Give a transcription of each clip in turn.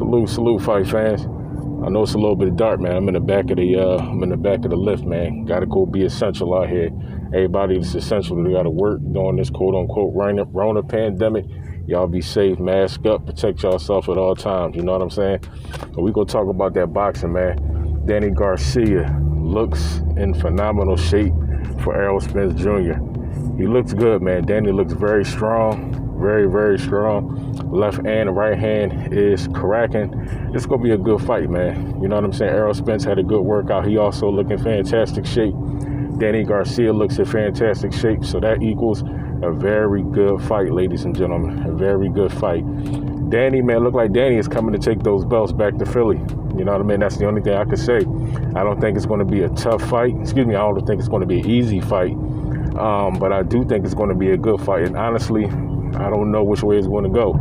Salute, fight fans. I know it's a little bit dark, man. I'm in the back of the lift, man. Gotta go be essential out here. Everybody that's essential, they gotta work during this quote unquote Rona pandemic. Y'all be safe, mask up, protect yourself at all times. You know what I'm saying? But we gonna talk about that boxing, man. Danny Garcia looks in phenomenal shape for Errol Spence Jr. He looks good, man. Danny looks very strong. Very strong. Left and right hand is cracking. It's gonna be a good fight, man. You know what I'm saying? Errol Spence had a good workout. He also look in fantastic shape. Danny Garcia looks in fantastic shape. So that equals a very good fight, ladies and gentlemen. A very good fight. Danny, man, look like Danny is coming to take those belts back to Philly. You know what I mean? That's the only thing I could say. I don't think it's going to be a tough fight. Excuse me, I don't think it's going to be an easy fight. But I do think it's going to be a good fight. And honestly, I don't know which way it's going to go.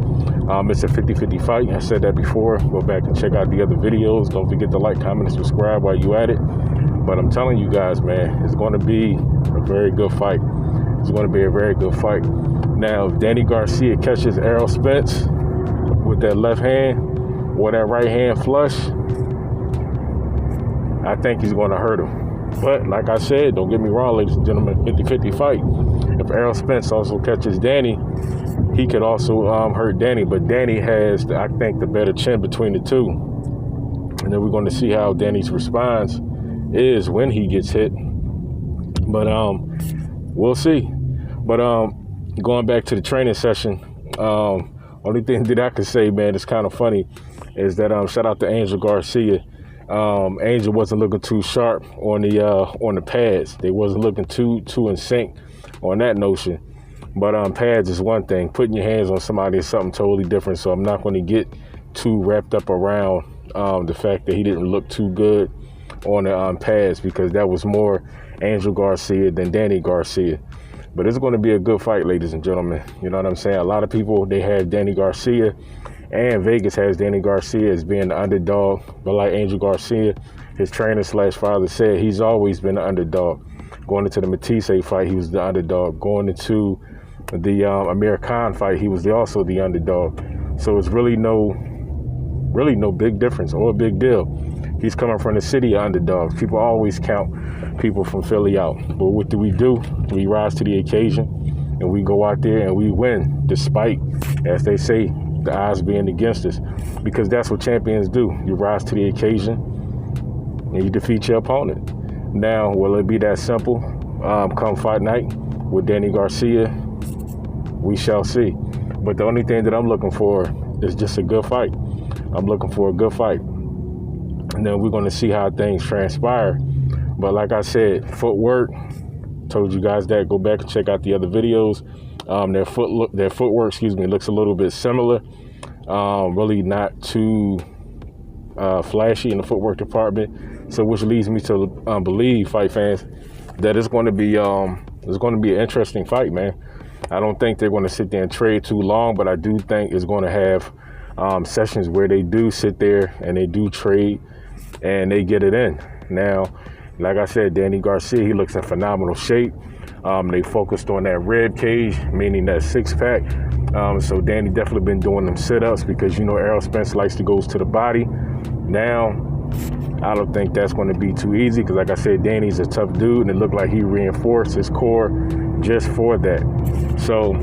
It's a 50-50 fight. I said that before. Go back and check out the other videos. Don't forget to like, comment, and subscribe while you at it. But I'm telling you guys, man, it's going to be a very good fight. It's going to be a very good fight. Now, if Danny Garcia catches Errol Spence with that left hand or that right hand flush, I think he's going to hurt him. But like I said, don't get me wrong, ladies and gentlemen, 50-50 fight. If Errol Spence also catches Danny, he could also hurt Danny. But Danny has, I think, the better chin between the two. And then we're going to see how Danny's response is when he gets hit. But we'll see. But going back to the training session, only thing that I could say, man, it's kind of funny, is that shout out to Angel Garcia. Angel wasn't looking too sharp on the pads. They wasn't looking too in sync on that notion. But pads is one thing. Putting your hands on somebody is something totally different. So I'm not going to get too wrapped up around the fact that he didn't look too good on the pads, because that was more Angel Garcia than Danny Garcia. But it's going to be a good fight, ladies and gentlemen. You know what I'm saying? A lot of people, they have Danny Garcia, and Vegas has Danny Garcia as being the underdog. But like Angel Garcia, his trainer / father said, he's always been the underdog. Going into the Matisse fight, he was the underdog. Going into the Amir Khan fight, he was also the underdog. So it's really no big difference or a big deal. He's coming from the city of underdogs. People always count people from Philly out. But what do? We rise to the occasion, and we go out there and we win, despite, as they say, the odds being against us, because that's what champions do. You rise to the occasion and you defeat your opponent. Now, will it be that simple come fight night with Danny Garcia? We shall see. But the only thing that I'm looking for is just a good fight. I'm looking for a good fight. And then we're going to see how things transpire. But like I said, footwork, told you guys that. Go back and check out the other videos. Their footwork, looks a little bit similar. Really not too flashy in the footwork department. So which leads me to believe, fight fans, that it's going to be an interesting fight, man. I don't think they're going to sit there and trade too long, but I do think it's going to have sessions where they do sit there and they do trade and they get it in. Now, like I said, Danny Garcia, he looks in phenomenal shape. They focused on that rib cage, meaning that six-pack. So Danny definitely been doing them sit-ups, because you know Errol Spence likes to go to the body. Now, I don't think that's going to be too easy, because like I said, Danny's a tough dude, and it looked like he reinforced his core just for that. So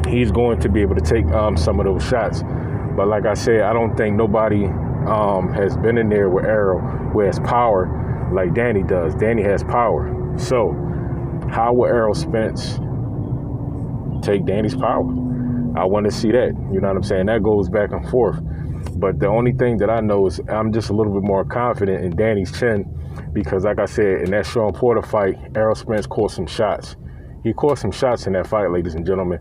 he's going to be able to take some of those shots. But like I said, I don't think nobody has been in there with Errol who has power like Danny does. Danny has power. So how will Errol Spence take Danny's power? I want to see that. You know what I'm saying? That goes back and forth. But the only thing that I know is I'm just a little bit more confident in Danny's chin, because like I said, in that Sean Porter fight, Errol Spence caught some shots. He caught some shots in that fight, ladies and gentlemen.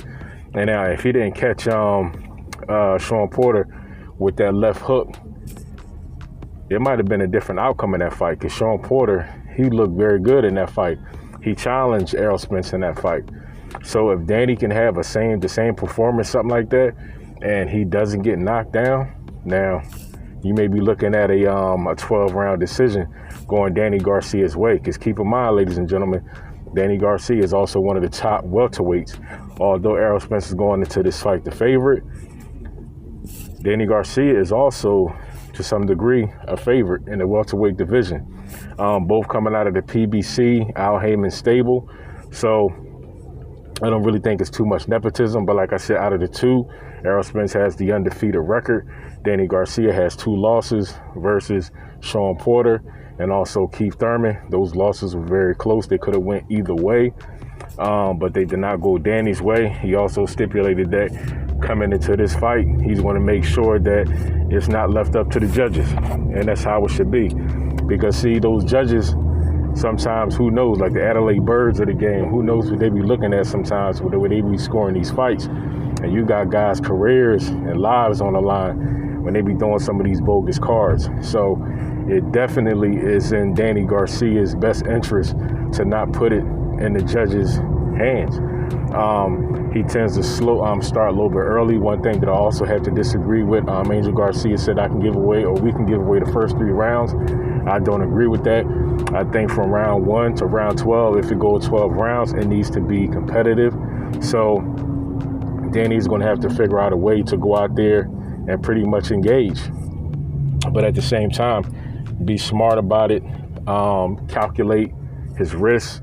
And now if he didn't catch Sean Porter with that left hook, it might have been a different outcome in that fight, because Sean Porter, he looked very good in that fight. He challenged Errol Spence in that fight. So if Danny can have the same performance, something like that, and he doesn't get knocked down, now you may be looking at a 12-round decision going Danny Garcia's way. Because keep in mind, ladies and gentlemen, Danny Garcia is also one of the top welterweights. Although Errol Spence is going into this fight the favorite, Danny Garcia is also, to some degree, a favorite in the welterweight division. Both coming out of the PBC, Al Heyman stable. So I don't really think it's too much nepotism. But like I said, out of the two, Errol Spence has the undefeated record. Danny Garcia has 2 losses versus Sean Porter and also Keith Thurman. Those losses were very close. They could have went either way, but they did not go Danny's way. He also stipulated that coming into this fight, he's going to make sure that it's not left up to the judges. And that's how it should be. Because, see, those judges, sometimes, who knows, like the Adelaide Birds of the game, who knows what they be looking at sometimes when they be scoring these fights. And you got guys' careers and lives on the line when they be throwing some of these bogus cards. So it definitely is in Danny Garcia's best interest to not put it in the judges' hands. He tends to start a little bit early. One thing that I also have to disagree with, Angel Garcia said we can give away the first 3 rounds. I don't agree with that. I think from round 1 to round 12, if it goes 12 rounds, it needs to be competitive. So Danny's going to have to figure out a way to go out there and pretty much engage. But at the same time, be smart about it, calculate his risks,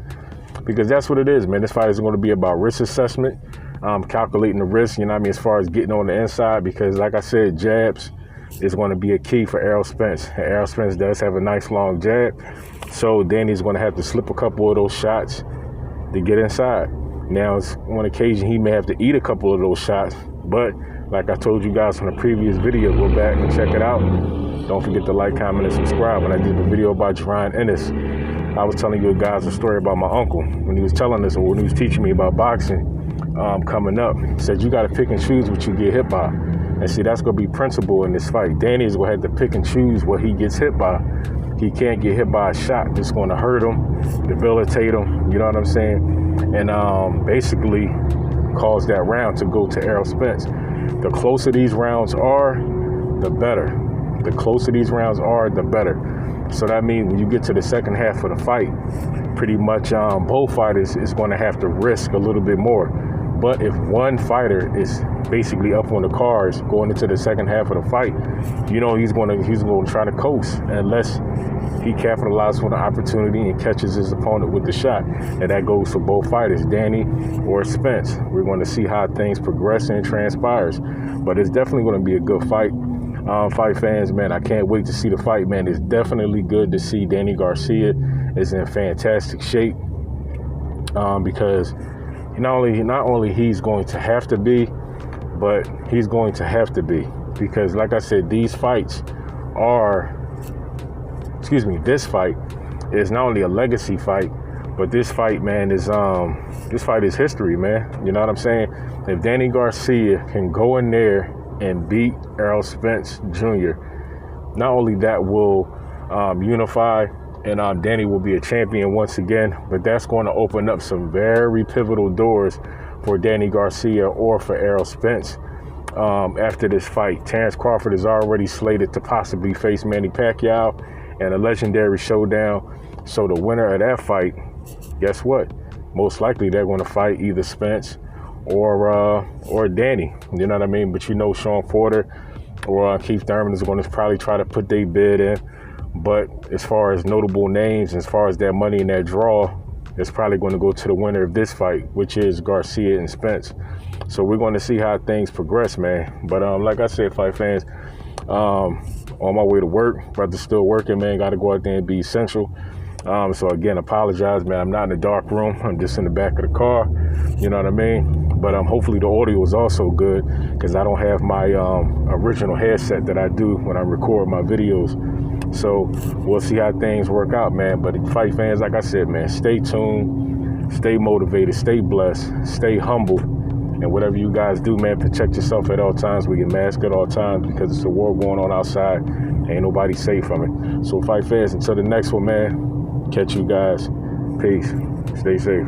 because that's what it is, man. This fight is going to be about risk assessment, calculating the risk, you know what I mean, as far as getting on the inside, because like I said, jabs is going to be a key for Errol Spence. And Errol Spence does have a nice long jab, so Danny's going to have to slip a couple of those shots to get inside. Now, on occasion, he may have to eat a couple of those shots, but like I told you guys in the previous video, go back and check it out. Don't forget to like, comment, and subscribe. When I did the video about Jerron Ennis, I was telling you guys a story about my uncle. When he was telling us, or when he was teaching me about boxing coming up, he said, you got to pick and choose what you get hit by. And see, that's going to be principle in this fight. Danny is going to have to pick and choose what he gets hit by. He can't get hit by a shot that's going to hurt him, debilitate him, you know what I'm saying? And basically cause that round to go to Errol Spence. The closer these rounds are, the better. The closer these rounds are, the better. So that means when you get to the second half of the fight, pretty much both fighters is going to have to risk a little bit more. But if one fighter is basically up on the cards going into the second half of the fight, you know he's going to try to coast unless he capitalizes on the opportunity and catches his opponent with the shot. And that goes for both fighters, Danny or Spence. We're going to see how things progress and transpires. But it's definitely going to be a good fight. Fight fans, man, I can't wait to see the fight, man. It's definitely good to see Danny Garcia is in fantastic shape because not only he's going to have to be, but he's going to have to be, because like I said, this fight is not only a legacy fight, but this fight, man, is history, man. You know what I'm saying? If Danny Garcia can go in there and beat Errol Spence Jr., not only that will unify, and Danny will be a champion once again, but that's going to open up some very pivotal doors for Danny Garcia or for Errol Spence after this fight. Terrence Crawford is already slated to possibly face Manny Pacquiao in a legendary showdown. So the winner of that fight, guess what? Most likely they're going to fight either Spence or Danny. You know what I mean? But you know Sean Porter or Keith Thurman is going to probably try to put their bid in. But as far as notable names, as far as that money and that draw, it's probably going to go to the winner of this fight, which is Garcia and Spence. So we're going to see how things progress, man. But like I said, fight fans, on my way to work, brother's still working, man. Got to go out there and be essential. So again, apologize, man. I'm not in the dark room. I'm just in the back of the car. You know what I mean? But hopefully the audio is also good, because I don't have my original headset that I do when I record my videos. So we'll see how things work out, man. But fight fans, like I said, man, stay tuned, stay motivated, stay blessed, stay humble. And whatever you guys do, man, protect yourself at all times. We get masked at all times because it's a war going on outside. Ain't nobody safe from it. So fight fans, until the next one, man, catch you guys. Peace. Stay safe.